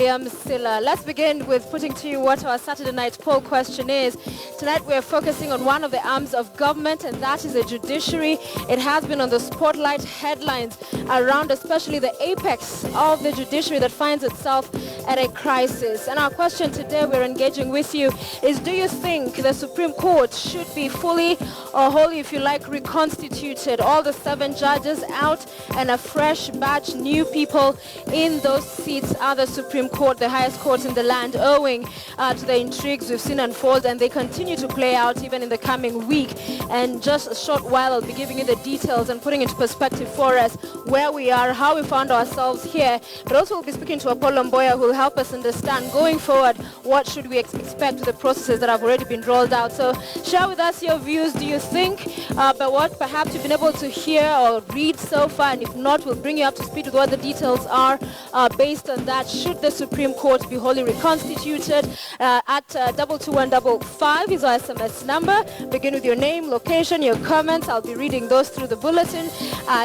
William Silla. Let's begin with putting to you what our Saturday night poll question is. Tonight we're focusing on one of the arms of government, and that is the judiciary. It has been on the spotlight headlines around especially the apex of the judiciary that finds itself at a crisis. And our question today we're engaging with you is, do you think the Supreme Court should be fully or wholly, if you like, reconstituted? All the 7 judges out and a fresh batch, new people in those seats are the Supreme Court, the highest court in the land, owing to the intrigues we've seen unfold, and they continue to play out even in the coming week. And just a short while I'll be giving you the details and putting into perspective for us where we are, how we found ourselves here, but also we'll be speaking to Apollo Mboya, who will help us understand going forward what should we expect with the processes that have already been rolled out. So share with us your views. Do you think but what perhaps you've been able to hear or read so far, and if not, we'll bring you up to speed with what the details are based on that. Should the Supreme Court be wholly reconstituted? At 22155 is our SMS number. Begin with your name, location, your comments. I'll be reading those through the bulletin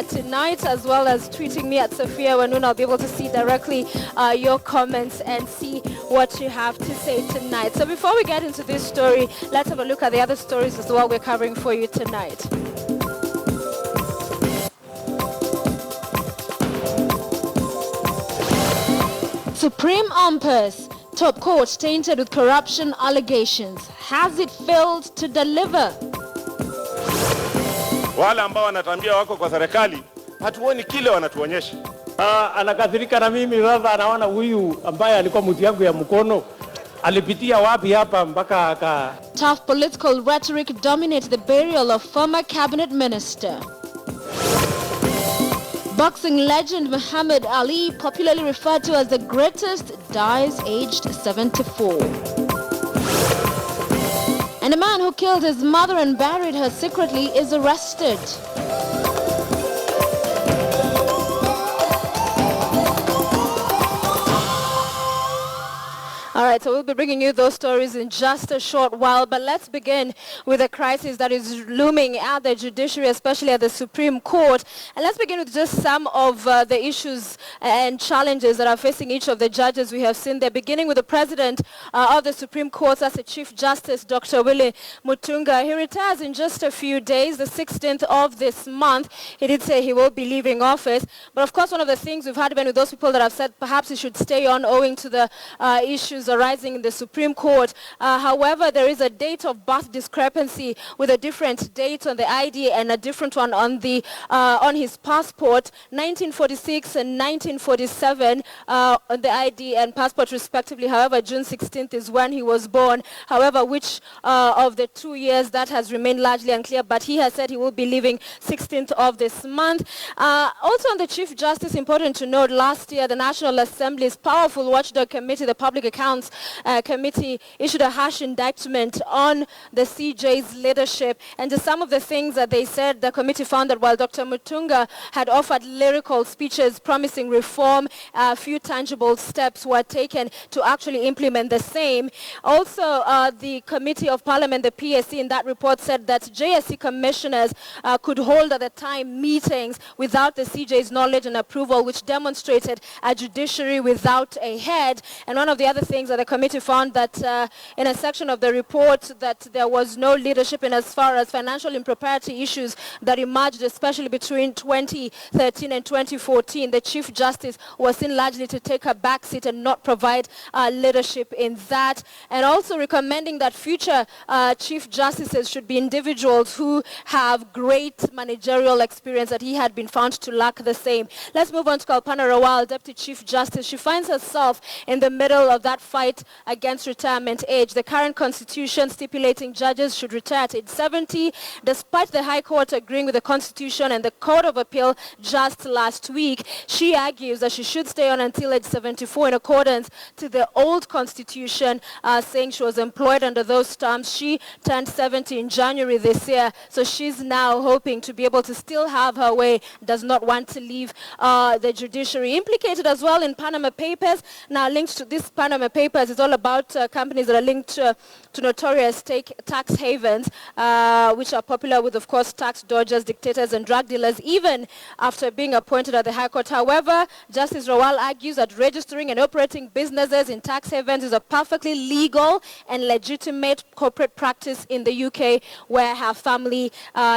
tonight, as well as tweeting me at Sophia Wanun. I'll be able to see directly your comments and see what you have to say tonight. So before we get into this story, let's have a look at the other stories as well we're covering for you tonight. Supreme Umpers, top court tainted with corruption allegations. Has it failed to deliver? Wale ambao wanatambia wako kwa serikali, hatuoni kile wanatuonyesha. Anakadhirika na mimi sasa, anaona huyu ambaye alikuwa mtu yangu ya mkono alipitia wapi hapa mpaka aka. Tough political rhetoric dominates the burial of former cabinet minister. Boxing legend Muhammad Ali, popularly referred to as the greatest, dies aged 74. And a man who killed his mother and buried her secretly is arrested. All right, so we'll be bringing you those stories in just a short while, but let's begin with a crisis that is looming at the judiciary, especially at the Supreme Court. And let's begin with just some of the issues and challenges that are facing each of the judges we have seen there, beginning with the president of the Supreme Court, as the Chief Justice, Dr. Willie Mutunga. He retires in just a few days, the 16th of this month. He did say he will be leaving office, but of course one of the things we've had even with those people that have said perhaps he should stay on owing to the issues arising in the Supreme Court. However, there is a date of birth discrepancy with a different date on the ID and a different one on the on his passport. 1946 and 1947 on the ID and passport respectively. However, June 16th is when he was born. However, which of the 2 years, that has remained largely unclear, but he has said he will be leaving 16th of this month. Also on the Chief Justice, important to note, last year the National Assembly's powerful watchdog committee, the Public Accounts Committee, issued a harsh indictment on the CJ's leadership. And to some of the things that they said, the committee found that while Dr. Mutunga had offered lyrical speeches promising reform, a few tangible steps were taken to actually implement the same. Also, the Committee of Parliament, the PSC, in that report said that JSC commissioners could hold at the time meetings without the CJ's knowledge and approval, which demonstrated a judiciary without a head. And one of the other things that the committee found that in a section of the report that there was no leadership in as far as financial impropriety issues that emerged, especially between 2013 and 2014. The Chief Justice was seen largely to take a backseat and not provide leadership in that, and also recommending that future Chief Justices should be individuals who have great managerial experience, that he had been found to lack the same. Let's move on to Kalpana Rawal, Deputy Chief Justice. She finds herself in the middle of that fight against retirement age. The current constitution stipulating judges should retire at age 70, despite the High Court agreeing with the Constitution and the Court of Appeal just last week. She argues that she should stay on until age 74 in accordance to the old Constitution, saying she was employed under those terms. She turned 70 in January this year, so she's now hoping to be able to still have her way, does not want to leave the judiciary. Implicated as well in Panama Papers. Now linked to this Panama papers is all about companies that are linked to notorious tax havens, which are popular with, of course, tax dodgers, dictators, and drug dealers, even after being appointed at the High Court. However, Justice Rawal argues that registering and operating businesses in tax havens is a perfectly legal and legitimate corporate practice in the UK, where her family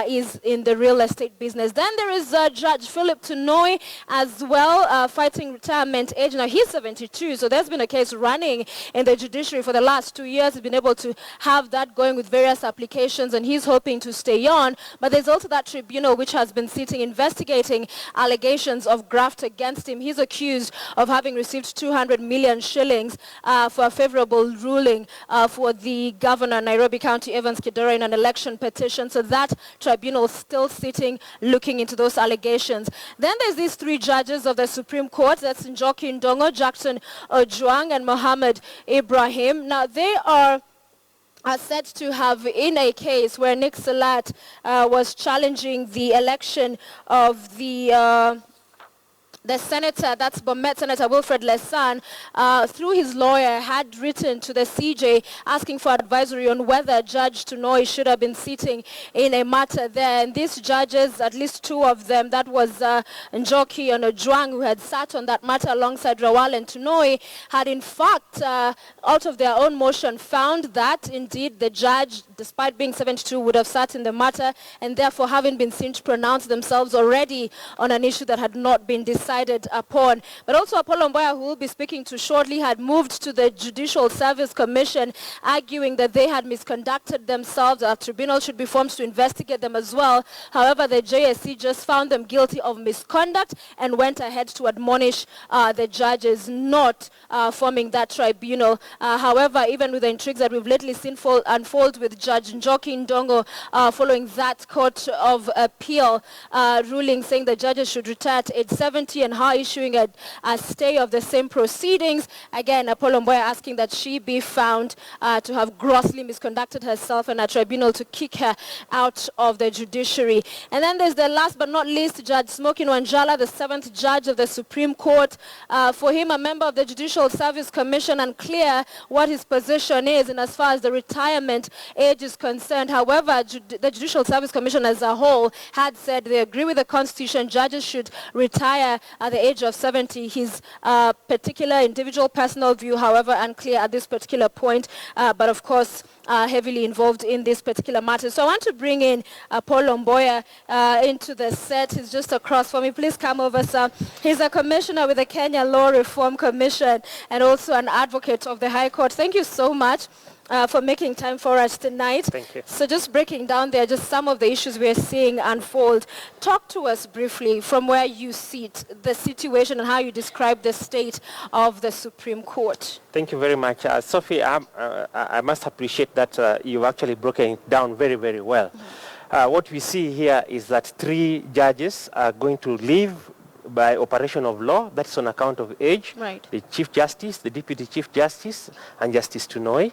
is in the real estate business. Then there is Judge Philip Tunoy as well, fighting retirement age. Now, he's 72, so there's been a case running in the judiciary for the last 2 years. He's been able to have that going with various applications, and he's hoping to stay on. But there's also that tribunal which has been sitting investigating allegations of graft against him. He's accused of having received 200 million shillings for a favorable ruling for the governor, Nairobi County, Evans Kidero, in an election petition. So that tribunal is still sitting, looking into those allegations. Then there's these three judges of the Supreme Court. That's Njoki Ndongo, Jackson Ojwang, and Mohammed Ibrahim. Now, they are said to have, in a case where Nick Salat was challenging the election of the senator, that's Bomet Senator Wilfred Lesan, through his lawyer, had written to the CJ asking for advisory on whether Judge Tunoy should have been sitting in a matter there. And these judges, at least two of them, that was Njoki and Ojwang, who had sat on that matter alongside Rawal and Tunoy, had in fact, out of their own motion, found that indeed the judge, despite being 72, would have sat in the matter, and therefore, having been seen to pronounce themselves already on an issue that had not been decided upon. But also Apollo Mboya, who we'll be speaking to shortly, had moved to the Judicial Service Commission, arguing that they had misconducted themselves. A tribunal should be formed to investigate them as well. However, the JSC just found them guilty of misconduct and went ahead to admonish the judges not forming that tribunal. However, even with the intrigues that we've lately seen unfold with Judge Njoki Ndongo following that Court of Appeal ruling saying the judges should retire at age 70, and her issuing a stay of the same proceedings. Again, Apollo Mboya asking that she be found to have grossly misconducted herself, and a tribunal to kick her out of the judiciary. And then there's the last but not least, Judge Smokin Wanjala, the 7th judge of the Supreme Court. For him, a member of the Judicial Service Commission, unclear what his position is, and as far as the retirement age is concerned. However, the Judicial Service Commission as a whole had said they agree with the Constitution. Judges should retire at the age of 70. His particular individual personal view, however, unclear at this particular point, but of course heavily involved in this particular matter. So I want to bring in Apollo Mboya into the set. He's just across for me. Please come over, sir. He's a commissioner with the Kenya Law Reform Commission and also an advocate of the High Court. Thank you so much for making time for us tonight. Thank you. So just breaking down there just some of the issues we're seeing unfold. Talk to us briefly from where you sit, the situation and how you describe the state of the Supreme Court. Thank you very much. Sophie, I must appreciate that you've actually broken it down very, very well. What we see here is that 3 judges are going to leave by operation of law. That's on account of age. Right. The Chief Justice, the Deputy Chief Justice, and Justice Tunoy.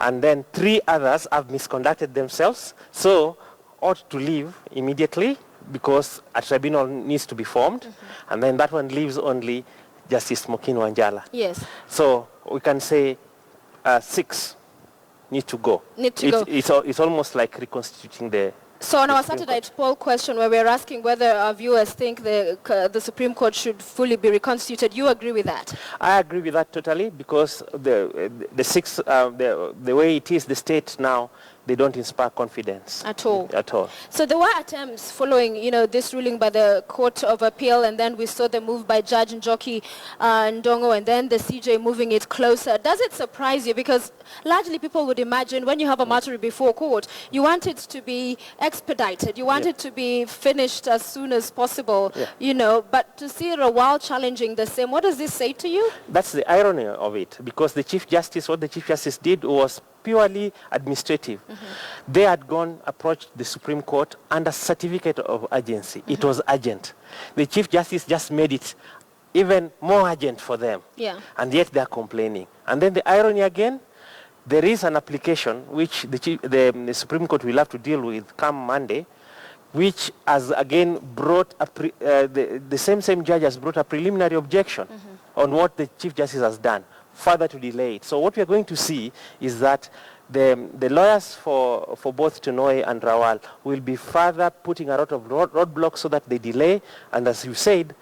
And then 3 others have misconducted themselves, so ought to leave immediately because a tribunal needs to be formed. And then that one leaves only Justice Smokin Wanjala. Yes. So we can say 6 need to go. It's almost like reconstituting the... So on our Saturday poll question where we're asking whether our viewers think the Supreme Court should fully be reconstituted, you agree with that? I agree with that totally, because the 6, the way it is, the state now, they don't inspire confidence. At all? At all. So there were attempts following, this ruling by the Court of Appeal, and then we saw the move by Judge Njoki Ndongo, and then the CJ moving it closer. Does it surprise you? Because largely people would imagine when you have a matter before court, you want it to be expedited. You want it to be finished as soon as possible, But to see Rawal challenging the same, what does this say to you? That's the irony of it, because what the Chief Justice did was purely administrative. They had approached the Supreme Court under certificate of urgency. It was urgent. The Chief Justice just made it even more urgent for them. Yeah. And yet they are complaining. And then the irony again, there is an application which the Supreme Court will have to deal with come Monday, which has again brought the same judge has brought a preliminary objection on what the Chief Justice has done, further to delay it. So what we are going to see is that the lawyers for both Tunoi and Rawal will be further putting a lot of roadblocks so that they delay. And as you said,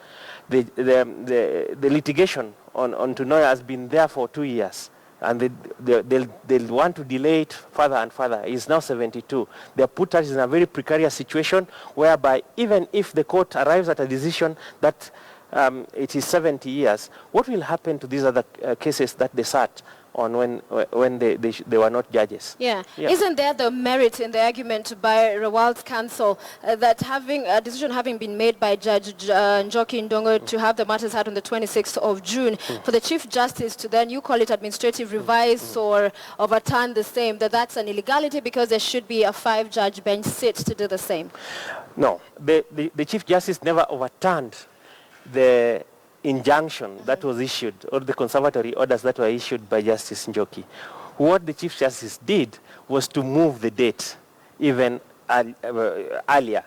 the litigation on Tunoi has been there for 2 years. And they'll want to delay it further and further. He's now 72. They have put us in a very precarious situation whereby even if the court arrives at a decision that it is 70 years, what will happen to these other cases that they sat on when they were not judges? Yeah. Isn't there the merit in the argument by Rawal's counsel that having a decision having been made by Judge Njoki Ndongo to have the matters heard on the 26th of June, for the Chief Justice to then, you call it administrative revise or overturn the same, that's an illegality because there should be a 5-judge bench sit to do the same? No, the Chief Justice never overturned the injunction that was issued or the conservatory orders that were issued by Justice Njoki. What the Chief Justice did was to move the date even earlier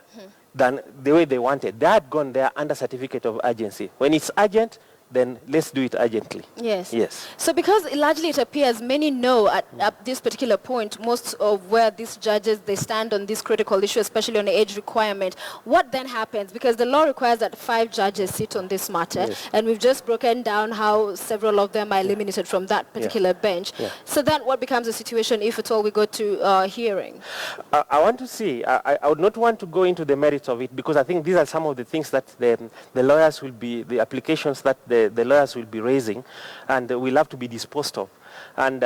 than the way they wanted. They had gone there under certificate of urgency. When it's urgent, then let's do it urgently. Yes. Yes. So because largely it appears many know at this particular point most of where these judges, they stand on this critical issue, especially on the age requirement. What then happens? Because the law requires that 5 judges sit on this matter, and we've just broken down how several of them are eliminated from that particular bench. So then what becomes the situation if at all we go to hearing? I want to see, I would not want to go into the merits of it because I think these are some of the things that the lawyers will be, the applications that the lawyers will be raising and will have to be disposed of. And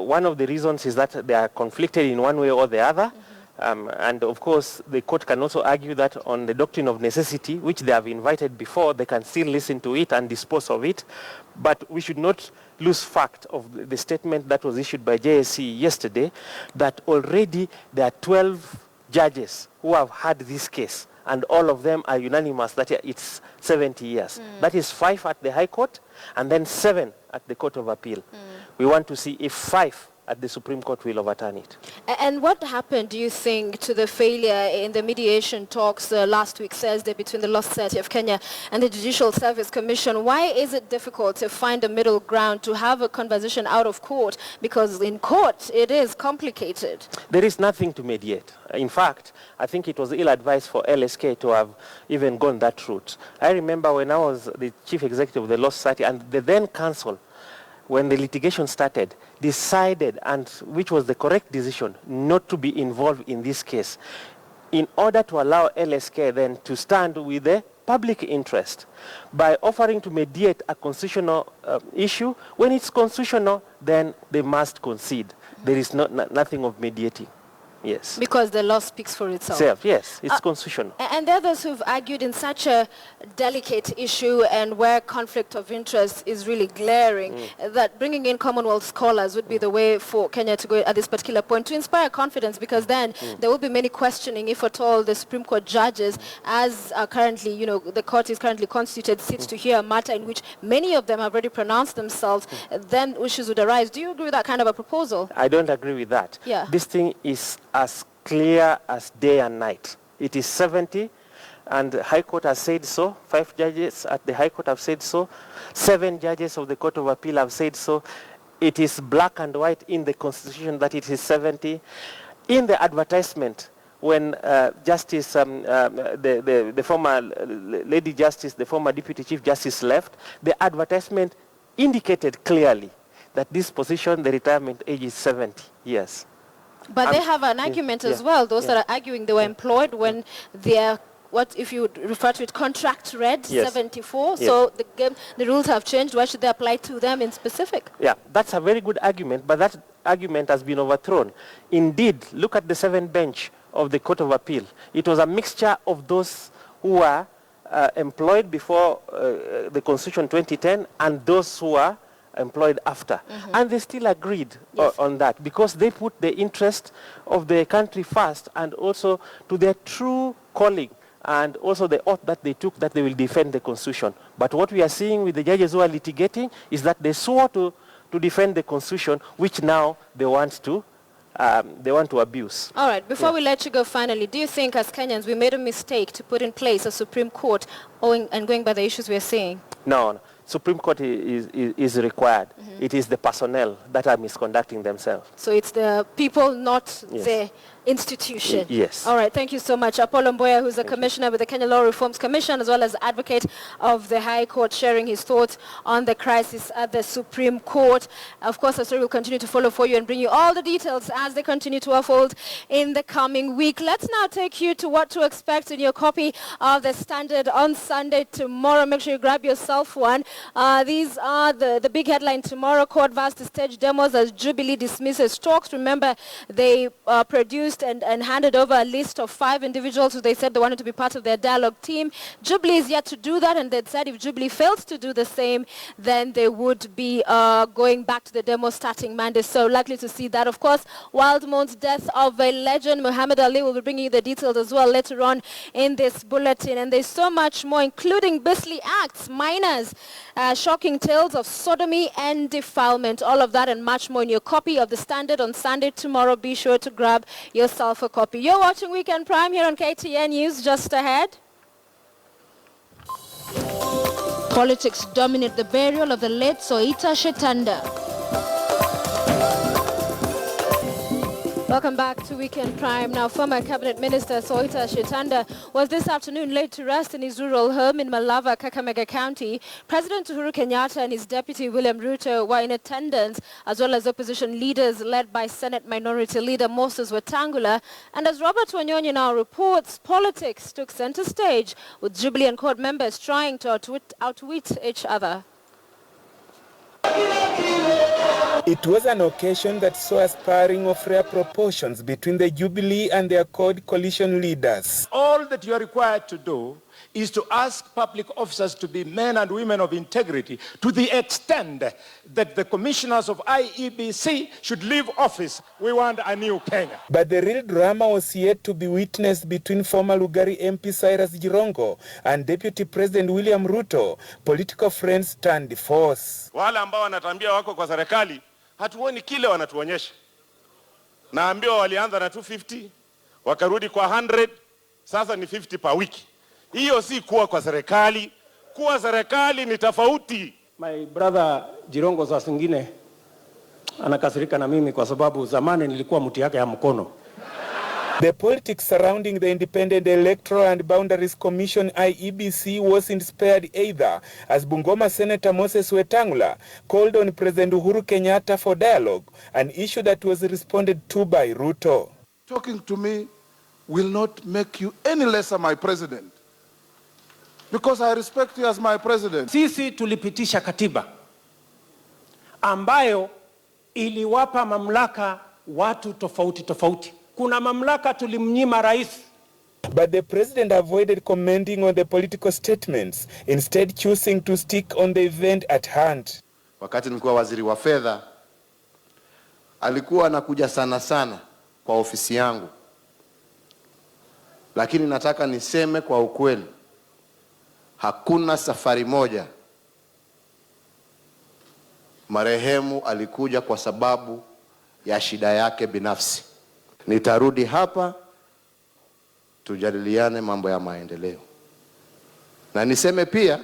one of the reasons is that they are conflicted in one way or the other. And of course, the court can also argue that on the doctrine of necessity, which they have invited before, they can still listen to it and dispose of it. But we should not lose fact of the statement that was issued by JSC yesterday, that already there are 12 judges who have had this case, and all of them are unanimous that it's 70 years. That is 5 at the High Court, and then 7 at the Court of Appeal. We want to see if 5 at the Supreme Court will overturn it. And what happened, do you think, to the failure in the mediation talks last week, Thursday, between the Law Society of Kenya and the Judicial Service Commission? Why is it difficult to find a middle ground to have a conversation out of court? Because in court, it is complicated. There is nothing to mediate. In fact, I think it was ill-advised for LSK to have even gone that route. I remember when I was the chief executive of the Law Society, and the then council, when the litigation started, decided, and which was the correct decision, not to be involved in this case, in order to allow LSK then to stand with the public interest by offering to mediate a constitutional issue. When it's constitutional, then they must concede. There is nothing of mediating. Yes. Because the law speaks for itself. Yes, it's constitutional. And there are those who've argued in such a delicate issue and where conflict of interest is really glaring, that bringing in Commonwealth scholars would be the way for Kenya to go at this particular point to inspire confidence, because then there will be many questioning if at all the Supreme Court judges, as currently, the court is currently constituted, sits to hear a matter in which many of them have already pronounced themselves, then issues would arise. Do you agree with that kind of a proposal? I don't agree with that. Yeah. This thing is as clear as day and night. It is 70, and the High Court has said so. 5 judges at the High Court have said so. 7 judges of the Court of Appeal have said so. It is black and white in the Constitution that it is 70. In the advertisement, when Justice, the former Lady Justice, the former Deputy Chief Justice left, the advertisement indicated clearly that this position, the retirement age is 70 years. But they have an argument as well. Those that are arguing they were employed when their, what if you refer to it, contract read 74. So the rules have changed. Why should they apply to them in specific? Yeah, that's a very good argument, but that argument has been overthrown. Indeed, look at the 7th bench of the Court of Appeal. It was a mixture of those who were employed before the Constitution 2010 and those who were employed after. And they still agreed on that because they put the interest of the country first, and also to their true calling, and also the oath that they took that they will defend the Constitution. But what we are seeing with the judges who are litigating is that they swore to defend the Constitution, which now they want to abuse. All right, before we let you go finally, do you think as Kenyans we made a mistake to put in place a Supreme Court and going by the issues we are seeing? No. Supreme Court is required. It is the personnel that are misconducting themselves. So it's the people, not the institution. Yes. All right, thank you so much. Apollo Mboya, who's a commissioner with the Kenya Law Reforms Commission, as well as advocate of the High Court, sharing his thoughts on the crisis at the Supreme Court. Of course, the story will continue to follow for you and bring you all the details as they continue to unfold in the coming week. Let's now take you to what to expect in your copy of the Standard on Sunday tomorrow. Make sure you grab yourself one. These are the big headline tomorrow. Court vows to stage demos as Jubilee dismisses talks. Remember, they produced and handed over a list of 5 individuals who they said they wanted to be part of their dialogue team. Jubilee is yet to do that, and they said if Jubilee fails to do the same, then they would be going back to the demo starting Monday. So likely to see that. Of course, Wildmont's death of a legend, Muhammad Ali, will be bringing you the details as well later on in this bulletin. And there's so much more, including Bisley Acts, minors, shocking tales of sodomy and defilement. All of that and much more in your copy of the Standard on Sunday tomorrow. Be sure to grab yourself a copy. You're watching Weekend Prime here on KTN News. Just ahead, politics dominate the burial of the late Soita Shitanda. Welcome back to Weekend Prime. Now, former Cabinet Minister Soita Shitanda was this afternoon laid to rest in his rural home in Malava, Kakamega County. President Uhuru Kenyatta and his deputy William Ruto were in attendance, as well as opposition leaders led by Senate Minority Leader Moses Wetangula. And as Robert Wanyonyi now reports, politics took center stage, with Jubilee and court members trying to outwit each other. It was an occasion that saw a sparring of rare proportions between the Jubilee and their coalition leaders. All that you are required to do is to ask public officers to be men and women of integrity to the extent that the commissioners of IEBC should leave office. We want a new Kenya. But the real drama was yet to be witnessed between former Lugari MP Cyrus Jirongo and Deputy President William Ruto, political friends turned foes. Wale ambao wanatambia wako kwa serikali, hatuoni kile wanatuonyesha. Naambiwa walianza na 250, wakarudi kwa 100, sasa ni 50 per wiki. Hiyo si kuwa kwa serikali. Kuwa serikali ni tofauti. My brother Jirongo saa zingine anakasirika na mimi kwa sababu zamani nilikuwa mtu yake ya mkono. The politics surrounding the Independent Electoral and Boundaries Commission IEBC wasn't spared either, as Bungoma Senator Moses Wetangula called on President Uhuru Kenyatta for dialogue, an issue that was responded to by Ruto. Talking to me will not make you any lesser my president, because I respect you as my president. Sisi tulipitisha katiba ambayo iliwapa mamlaka watu tofauti tofauti. Kuna mamlaka tulimnyima rais. But the president avoided commenting on the political statements, instead choosing to stick on the event at hand. Wakati nilikuwa waziri wa fedha, alikuwa anakuja sana kwa ofisi yangu. Lakini nataka niseme kwa ukweli, hakuna safari moja marehemu alikuja kwa sababu ya shida yake binafsi. Nitarudi hapa tujadiliane mambo ya maendeleo. Na niseme pia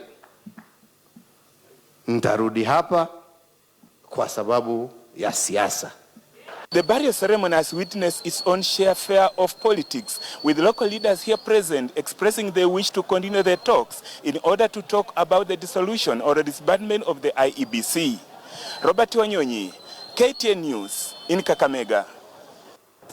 nitarudi hapa kwa sababu ya siasa. The burial ceremony has witnessed its own share of politics, with local leaders here present expressing their wish to continue their talks in order to talk about the dissolution or the disbandment of the IEBC. Robert Wanyonyi, KTN News in Kakamega.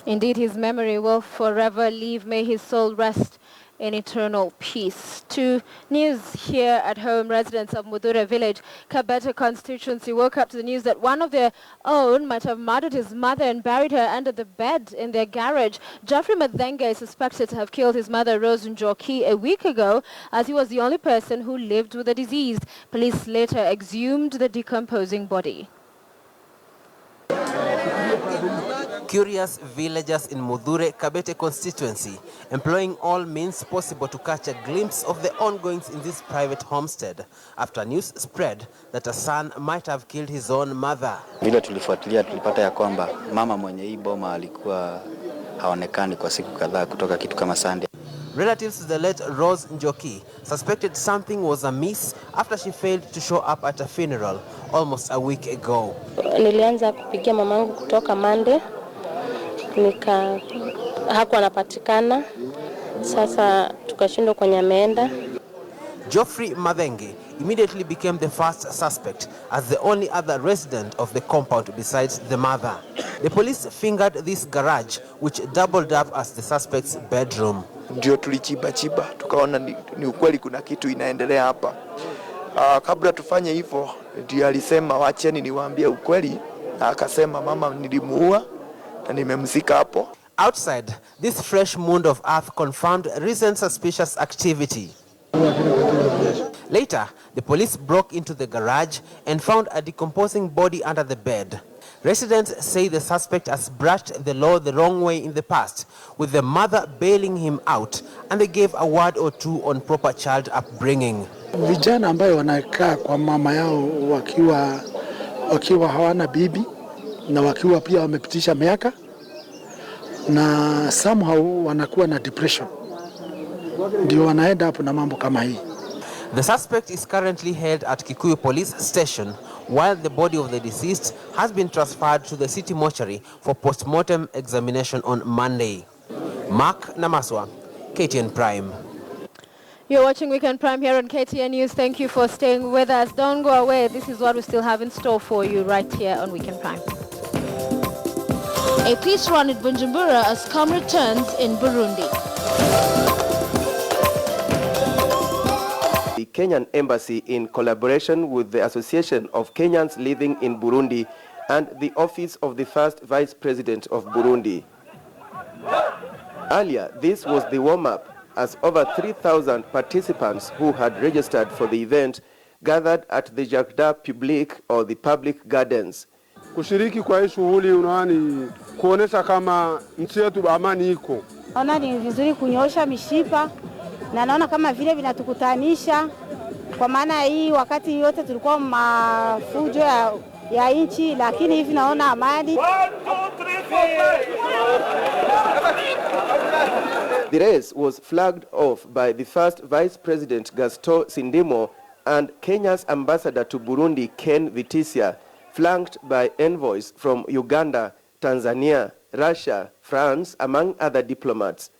Indeed, his memory will forever live. May his soul rest in eternal peace. To news here at home, residents of Mudure village, Kabete constituency, woke up to the news that one of their own might have murdered his mother and buried her under the bed in their garage. Geoffrey Madhenga is suspected to have killed his mother, Rose Njoki, a week ago, as he was the only person who lived with the deceased. Police later exhumed the decomposing body. Curious villagers in Mudure, Kabete constituency, employing all means possible to catch a glimpse of the ongoings in this private homestead after news spread that a son might have killed his own mother. Vile tulifuatilia tulipata ya kwamba mama mwenye hii boma alikuwa haonekani kwa siku kadhaa kutoka kitu kama Sunday. Relatives to the late Rose Njoki suspected something was amiss after she failed to show up at a funeral almost a week ago. Nilianza kupigia mamangu kutoka Monday, hakuwa anapatikana. Sasa tukashindwa kwenye ameenda. Geoffrey Madenge immediately became the first suspect as the only other resident of the compound besides the mother. The police fingered this garage, which doubled up as the suspect's bedroom. Ndio tulichiba tukaona ni ukweli kuna kitu inaendelea hapa. Kabla tufanye hivyo ndio alisema wacheni niwaambie ukweli, na akasema mama nilimuua na nimemzika hapo. Outside, this fresh mound of earth confirmed recent suspicious activity. Later, the police broke into the garage and found a decomposing body under the bed. Residents say the suspect has brushed the law the wrong way in the past, with the mother bailing him out, and they gave a word or two on proper child upbringing. Vijana ambayo wanakaa kwa mama yao wakiwa hawana bibi na wakiwa pia wamepitisha miaka na somehow wanakuwa na depression, ndio wanaenda hapo na mambo kama hii. The suspect is currently held at Kikuyu Police Station, while the body of the deceased has been transferred to the city mortuary for post-mortem examination on Monday. Mark Namaswa, KTN Prime. You're watching Weekend Prime here on KTN News. Thank you for staying with us. Don't go away. This is what we still have in store for you right here on Weekend Prime. A peace run in Bujumbura as calm returns in Burundi. The Kenyan Embassy, in collaboration with the Association of Kenyans Living in Burundi and the Office of the First Vice President of Burundi. Earlier, this was the warm-up as over 3,000 participants who had registered for the event gathered at the Jardin Public or the public gardens. Kushiriki kwa hii shughuli unaani kuonesha kama nchi yetu amani iko. Naona ni vizuri kunyosha mishipa na naona kama vile vinatukutanisha kwa maana hii wakati yote tulikuwa mafujo ya nchi, lakini hivi naona amani. 1, 2, 3, 4. The race was flagged off by the first Vice President Gaston Sindimo and Kenya's ambassador to Burundi, Ken Vitisia, flanked by envoys from Uganda, Tanzania, Russia, France, among other diplomats.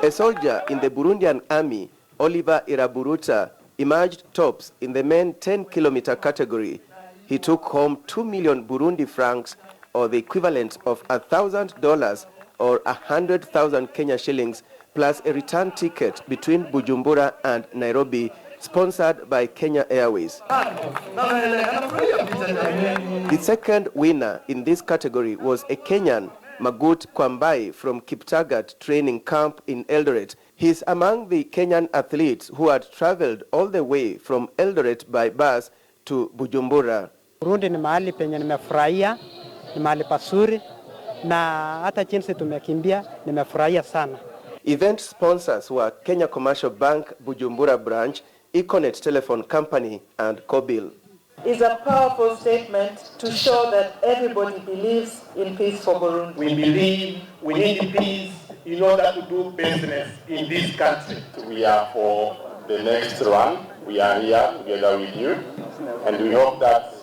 A soldier in the Burundian army, Oliver Iraburuta, emerged tops in the men 10-kilometer category. He took home 2 million Burundi francs, or the equivalent of $1,000 or 100,000 Kenya shillings, plus a return ticket between Bujumbura and Nairobi, sponsored by Kenya Airways. The second winner in this category was a Kenyan, Magut Kwambai, from Kiptagat Training Camp in Eldoret. He's among the Kenyan athletes who had traveled all the way from Eldoret by bus to Bujumbura. Burundi ni mahali penye nimefurahia, ni mahali pasuri, na hata jinsi tumekimbia nimefurahia sana. Event sponsors were Kenya Commercial Bank Bujumbura branch, Econet Telephone Company, and Kobil. It's a powerful statement to show that everybody believes in peace for Burundi. We believe we need peace in order to do business in this country. We are for the next run. We are here together with you, and we hope that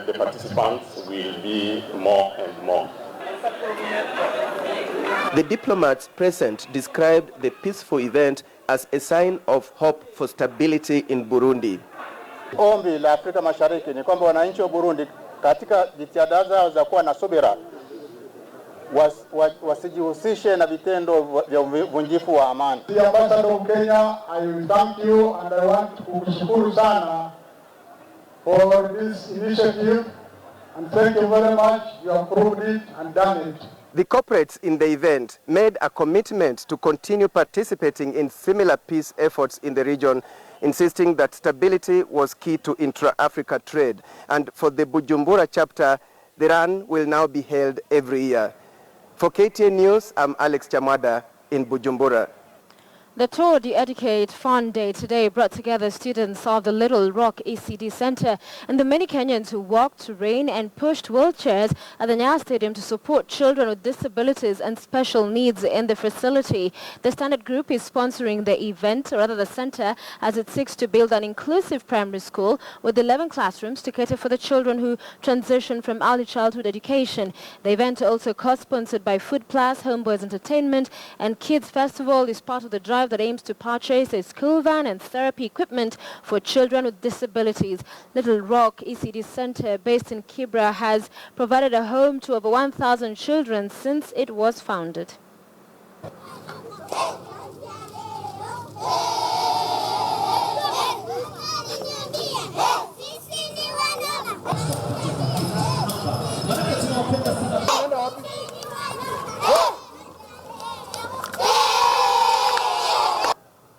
the participants will be more and more. The diplomats present described the peaceful event as a sign of hope for stability in Burundi. Ombi la Afrika Mashariki ni kwamba wananchi wa Burundi katika jitihada zao za kuwa na subira wasijihusishe na vitendo vya uvunjifu wa amani. The Ambassador of Kenya, I will thank you and I want to kukushukuru sana for this initiative and thank you very much. You have proved it and done it. The corporates in the event made a commitment to continue participating in similar peace efforts in the region, insisting that stability was key to intra-Africa trade. And for the Bujumbura chapter, the run will now be held every year. For KTN News, I'm Alex Chamada in Bujumbura. The Tour de Educate Fun Day today brought together students of the Little Rock ECD Center and the many Kenyans who walked, ran and pushed wheelchairs at the Nyayo Stadium to support children with disabilities and special needs in the facility. The Standard Group is sponsoring the event, or rather the center, as it seeks to build an inclusive primary school with 11 classrooms to cater for the children who transition from early childhood education. The event, also co-sponsored by Food Plus, Homeboys Entertainment and Kids Festival, is part of the drive that aims to purchase a school van and therapy equipment for children with disabilities. Little Rock ECD Center, based in Kibra, has provided a home to over 1,000 children since it was founded.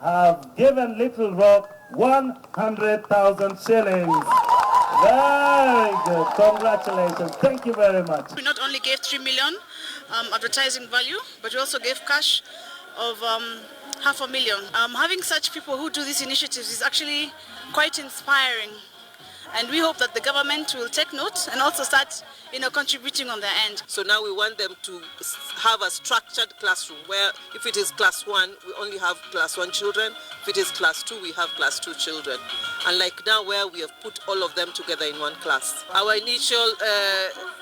Have given Little Rock 100,000 shillings. Very good. Congratulations. Thank you very much. We not only gave 3 million advertising value, but we also gave cash of 500,000. Having such people who do these initiatives is actually quite inspiring. And we hope that the government will take note and also start, contributing on their end. So now we want them to have a structured classroom where if it is class 1, we only have class 1 children. If it is class 2, we have class 2 children. Unlike now where we have put all of them together in one class. Our initial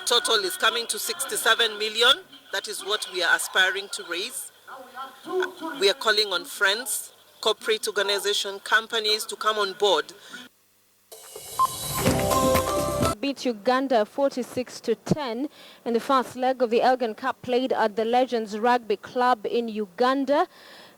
total is coming to 67 million. That is what we are aspiring to raise. We are calling on friends, corporate organizations, companies to come on board. Beat Uganda 46-10 in the first leg of the Elgin Cup played at the Legends Rugby Club in Uganda.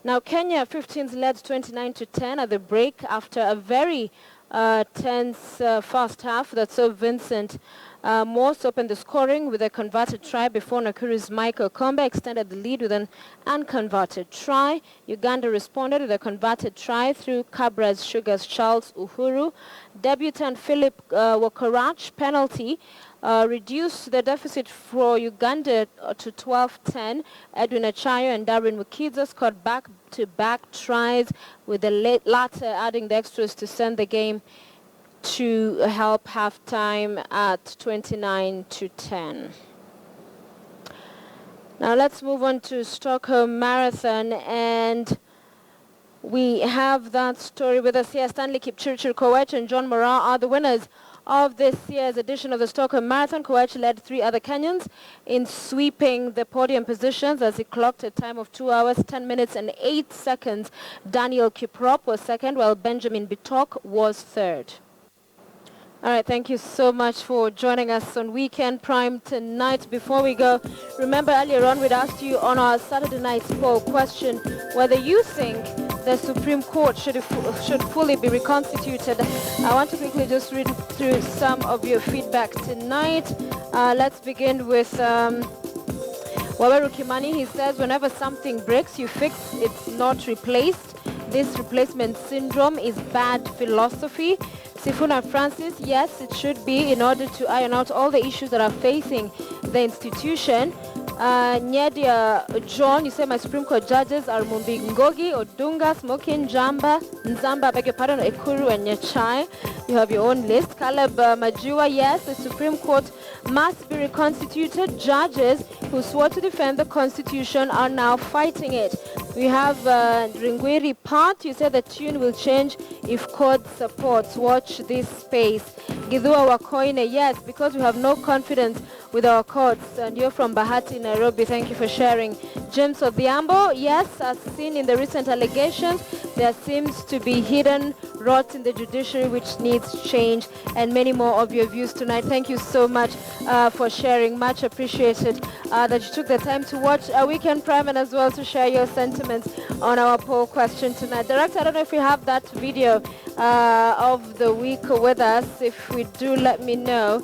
Now Kenya 15s led 29-10 at the break after a very tense first half that saw Vincent Morse opened the scoring with a converted try before Nakuru's Michael Kombe extended the lead with an unconverted try. Uganda responded with a converted try through Cabra's Sugar's Charles Uhuru. Debutant Philip Wakarach penalty reduced the deficit for Uganda to 12-10. Edwin Achayo and Darwin Mukiza scored back-to-back tries, with the latter adding the extras to send the game to help halftime at 29-10. Now let's move on to Stockholm Marathon, and we have that story with us here. Stanley Kipchirchir Koech and John Murang'a are the winners of this year's edition of the Stockholm Marathon. Koech led 3 other Kenyans in sweeping the podium positions as he clocked a time of 2 hours, 10 minutes and 8 seconds. Daniel Kiprop was second, while Benjamin Bitok was third. All right, thank you so much for joining us on Weekend Prime tonight. Before we go, remember earlier on we'd asked you on our Saturday night poll question whether you think the Supreme Court should fully be reconstituted. I want to quickly just read through some of your feedback tonight. Let's begin with Waweru Kimani. He says, whenever something breaks, you fix, it's not replaced. This replacement syndrome is bad philosophy. Sifuna Francis, yes, it should be in order to iron out all the issues that are facing the institution. Nyedia John, you say my Supreme Court judges are Mumbi Ngogi, Odunga, Smoking, Nzamba, beg your pardon, Ekuru and Nyachai. You have your own list. Caleb Majua, yes, the Supreme Court must be reconstituted. Judges who swore to defend the Constitution are now fighting it. We have Ringwiri Part, you say the tune will change if court supports. Watch this space. Gidhua Wakoine, yes, because we have no confidence with our courts. And you're from Bahati, Nairobi. Thank you for sharing. James Odhiambo, yes, as seen in the recent allegations, there seems to be hidden rot in the judiciary which needs change, and many more of your views tonight. Thank you so much for sharing. Much appreciated that you took the time to watch our Weekend Prime and as well to share your sentiments on our poll question tonight. Director, I don't know if we have that video of the week with us. If we do, let me know.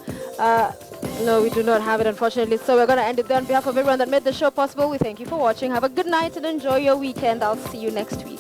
No, we do not have it, unfortunately. So we're going to end it there. On behalf of everyone that made the show possible, we thank you for watching. Have a good night and enjoy your weekend. I'll see you next week.